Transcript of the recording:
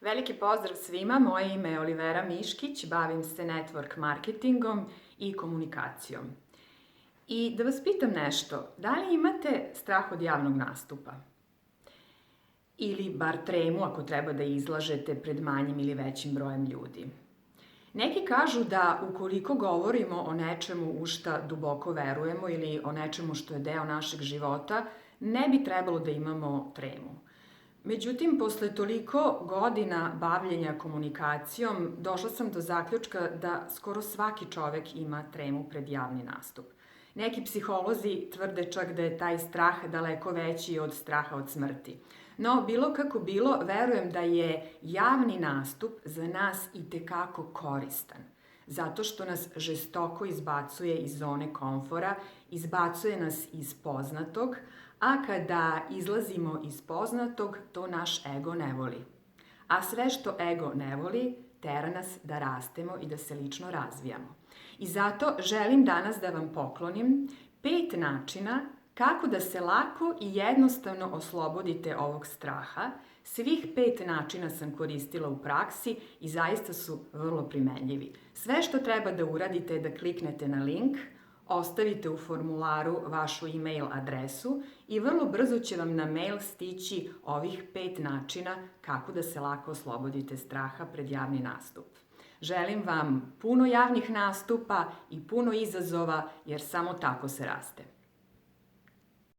Veliki pozdrav svima, moje ime je Olivera Miškić, bavim se network marketingom i komunikacijom. I da vas pitam nešto, da li imate strah od javnog nastupa? Ili bar tremu ako treba da izlažete pred manjim ili većim brojem ljudi? Neki kažu da ukoliko govorimo o nečemu u šta duboko verujemo ili o nečemu što je deo našeg života, ne bi trebalo da imamo tremu. Međutim, posle toliko godina bavljenja komunikacijom, došla sam do zaključka da skoro svaki čovek ima tremu pred javni nastup. Neki psiholozi tvrde čak da je taj strah daleko veći od straha od smrti. No, bilo kako bilo, verujem da je javni nastup za nas itekako koristan. Zato što nas žestoko izbacuje iz zone komfora, izbacuje nas iz poznatog, a kada izlazimo iz poznatog, to naš ego ne voli. A sve što ego ne voli, tera nas da rastemo i da se lično razvijamo. I zato želim danas da vam poklonim 5 načina kako da se lako i jednostavno oslobodite ovog straha. Svih 5 načina sam koristila u praksi i zaista su vrlo primenljivi. Sve što treba da uradite je da kliknete na link, ostavite u formularu vašu e-mail adresu i vrlo brzo će vam na mail stići ovih 5 načina kako da se lako oslobodite straha pred javni nastup. Želim vam puno javnih nastupa i puno izazova jer samo tako se raste.